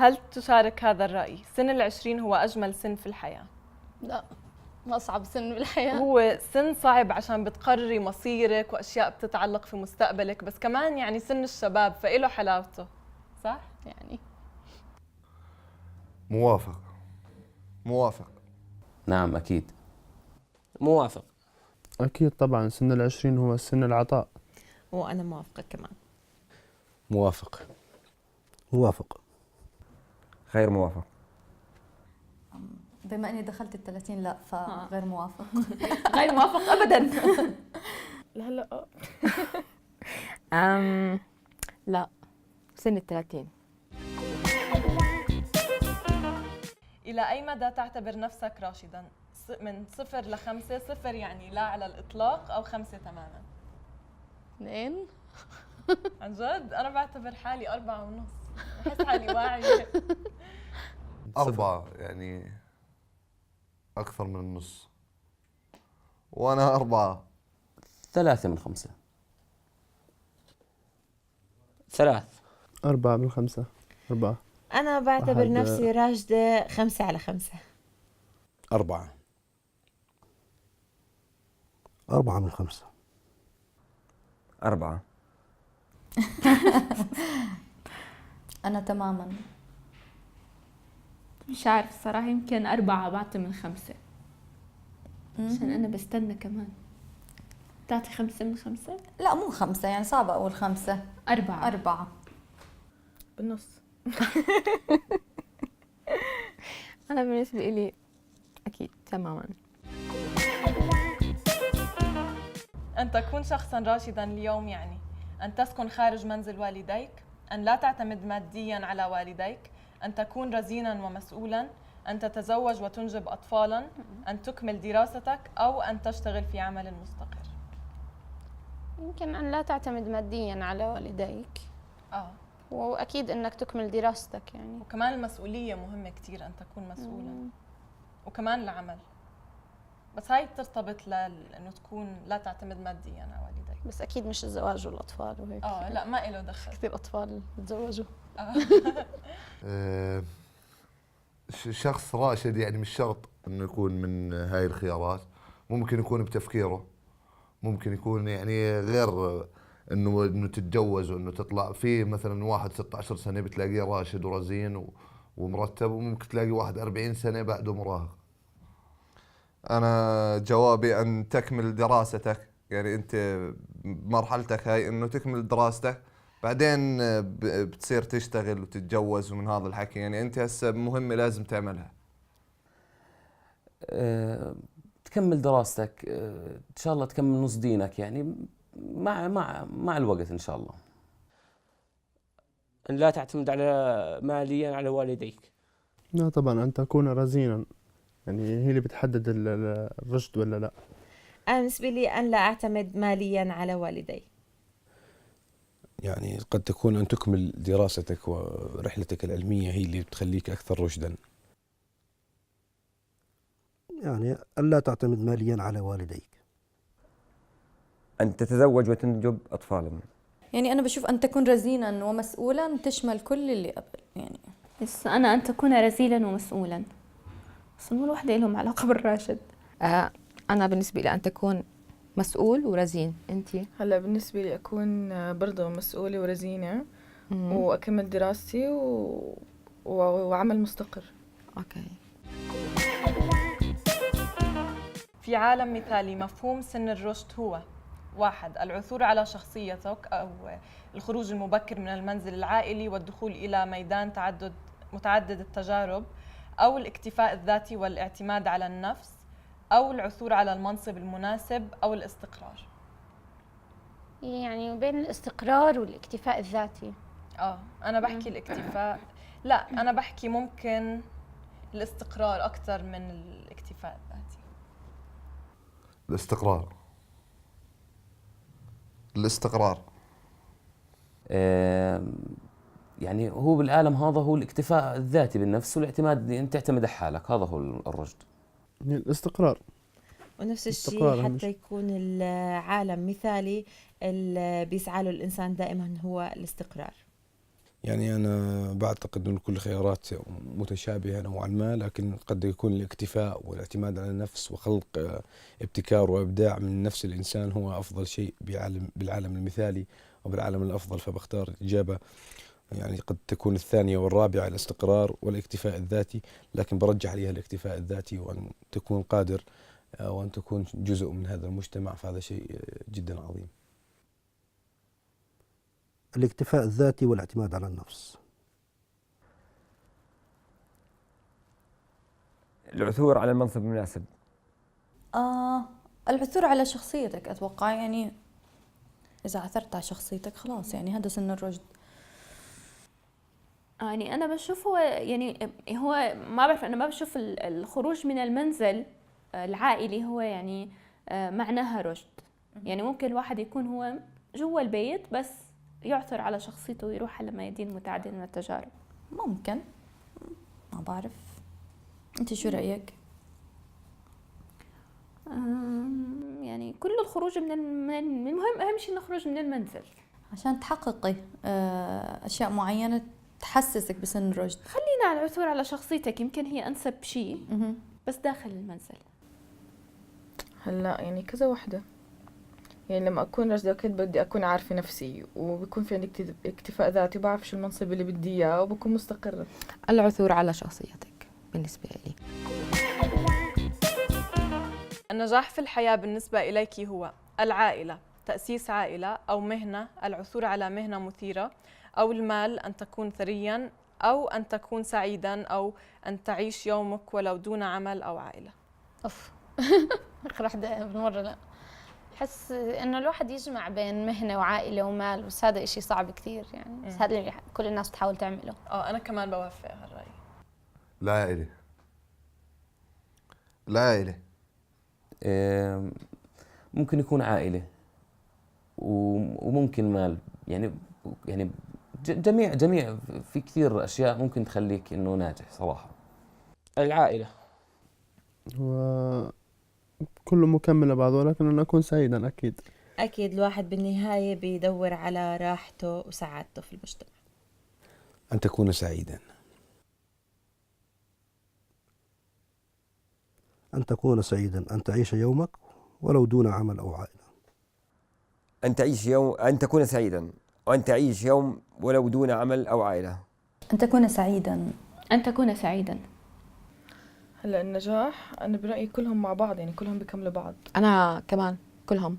هل تشارك هذا الرأي؟ سن العشرين هو أجمل سن في الحياة. لا، ما أصعب سن بالحياة. هو سن صعب عشان بتقرري مصيرك وأشياء بتتعلق في مستقبلك، بس كمان يعني سن الشباب فإله حلاوته، صح؟ يعني موافق. نعم أكيد. موافق. أكيد طبعا، سن العشرين هو سن العطاء. وأنا موافقة كمان. موافق. غير موافق. بما اني دخلت ال30 لا، فغير موافق. غير موافق ابدا. لا لا، سن ال30. إلى أي مدى تعتبر نفسك راشدا؟ من 0 ل 5، 0 يعني لا على الإطلاق أو 5 تماما؟ 2. عن جد أنا بعتبر حالي 4.5، بحس حالي واعية. 4 يعني أكثر من النص، وأنا 4. 3 من 5. 3. 4 من 5. 4. أنا بعتبر نفسي راشدة 5 على 5. 4. 4 من 5. 4. انا تماما مش عارف الصراحة، يمكن 4 بعطي من 5 عشان أنا بستنى كمان. تعطي 5 من 5؟ لا مو 5، يعني صعب اقول 5. 4. بالنص. أنا بالنسبة لي أكيد تماما. أن تكون شخصاً راشداً اليوم يعني أن تسكن خارج منزل والديك، أن لا تعتمد مادياً على والديك، أن تكون رزيناً ومسؤولاً، أن تتزوج وتنجب أطفالاً، أن تكمل دراستك، أو أن تشتغل في عمل مستقر. يمكن أن لا تعتمد مادياً على والديك، وأكيد أنك تكمل دراستك يعني. وكمان المسؤولية مهمة كتير، أن تكون مسؤولاً. وكمان العمل، بس هاي بترتبط لأنه تكون لا تعتمد مادياً على والديك. بس أكيد مش الزواج والأطفال وهيك. لا ما إله دخل. كثير أطفال بتزوجوا. شخص راشد يعني مش شرط انه يكون من هاي الخيارات، ممكن يكون بتفكيره، ممكن يكون يعني غير انه تتجوز وانه تطلع. في مثلا واحد 16 سنه بتلاقيه راشد ورزين ومرتب، وممكن تلاقي واحد 40 سنه بعده مراهق. انا جوابي ان تكمل دراستك، يعني انت بمرحلتك هاي انه تكمل دراستك، بعدين بتصير تشتغل وتتجوز ومن هذا الحكي. يعني انت هسه مهمة لازم تعملها. تكمل دراستك، ان شاء الله تكمل نص دينك يعني مع الوقت ان شاء الله. أن لا تعتمد على ماليا على والديك. لا طبعا، أن تكون رزينا، يعني هي اللي بتحدد الرشد ولا لا. أنا بالنسبة لي أن لا أعتمد ماليا على والدي. يعني قد تكون أن تكمل دراستك ورحلتك العلمية هي اللي بتخليك أكثر رشدا. يعني ألا تعتمد ماليا على والديك. أن تتزوج وتنجب أطفالا. يعني أنا بشوف أن تكون رزينا ومسؤولا تشمل كل اللي قبل يعني. بس أنا أن تكون رزيلا ومسؤولا، بس مو الوحدة لهم علاقة بالراشد. أنا بالنسبة لي أن تكون مسؤول ورزين. أنتي؟ هلا بالنسبة لي أكون برضه مسؤولة ورزينة وأكمل دراستي وعمل مستقر. أوكي. في عالم مثالي مفهوم سن الرشد هو: 1. العثور على شخصيتك، أو الخروج المبكر من المنزل العائلي والدخول إلى ميدان متعدد التجارب، أو الاكتفاء الذاتي والاعتماد على النفس، أو العثور على المنصب المناسب، أو الاستقرار. يعني بين الاستقرار والاكتفاء الذاتي. أنا بحكي الاكتفاء، لا أنا بحكي ممكن الاستقرار أكثر من الاكتفاء الذاتي. الاستقرار. يعني هو بالعالم هذا هو الاكتفاء الذاتي بالنفس والاعتماد ان تعتمد على حالك، هذا هو الرشد. الاستقرار. ونفس الشيء حتى يكون العالم مثالي، اللي بيسعى له الإنسان دائما هو الاستقرار. يعني أنا بعتقد أن كل الخيارات متشابهة نوعا ما، لكن قد يكون الاكتفاء والاعتماد على النفس وخلق ابتكار وإبداع من نفس الإنسان هو أفضل شيء بالعالم المثالي وبالعالم الأفضل. فبختار إجابة يعني قد تكون الثانية والرابعة، الاستقرار والاكتفاء الذاتي، لكن برجح عليها الاكتفاء الذاتي، وأن تكون قادر وأن تكون جزء من هذا المجتمع، فهذا شيء جدا عظيم. الاكتفاء الذاتي والاعتماد على النفس. العثور على المنصب المناسب. العثور على شخصيتك أتوقع، يعني إذا عثرت على شخصيتك خلاص يعني هذا سن الرشد. يعني أنا بشوف هو ما بعرف، أنا ما بشوف الخروج من المنزل العائلي هو يعني معناها رشد. يعني ممكن الواحد يكون هو جوا البيت بس يعثر على شخصيته ويروح على ميادين متعددة من التجارب. ممكن، ما بعرف. أنت شو رأيك؟ يعني كل الخروج من المهم أهم شيء نخرج من المنزل عشان تحققي أشياء معينة تحسسك بسن الرشد. خلينا على العثور على شخصيتك، يمكن هي أنسب شيء بس داخل المنزل. هلا يعني كذا وحدة، يعني لما أكون راشدة أكيد بدي أكون عارفة نفسي وبكون في عندي اكتفاء ذاتي وبعرف شو المنصب اللي بدي إياه وبكون مستقرة. العثور على شخصيتك بالنسبة لي. النجاح في الحياة بالنسبة إليك هو العائلة، تأسيس عائلة أو مهنة، العثور على مهنة مثيرة، أو المال، أن تكون ثرياً، أو أن تكون سعيداً، أو أن تعيش يومك ولو دون عمل أو عائلة. آخر واحدة بالمرة لا، أحس إنه الواحد يجمع بين مهنة وعائلة ومال، بس هذا إشي صعب كتير يعني، بس هذا اللي كل الناس بتحاول تعمله. أنا كمان بوافق هالرأي. العائلة. العائلة. ممكن يكون عائلة وممكن مال، يعني جميع في كثير أشياء ممكن تخليك إنه ناجح صراحة. العائلة. وكله مكمل لبعض، ولكن أنا أكون سعيدا أكيد. أكيد الواحد بالنهاية بيدور على راحته وسعادته في المجتمع. أن تكون سعيدا. أن تكون سعيدا، أن تعيش يومك ولو دون عمل أو عائلة. أن تكون سعيدا وأن تعيش يوم ولو دون عمل أو عائلة. أن تكون سعيدا. أن تكون سعيدا. هلا النجاح أنا برأيي كلهم مع بعض، يعني كلهم بيكملوا بعض. أنا كمان كلهم.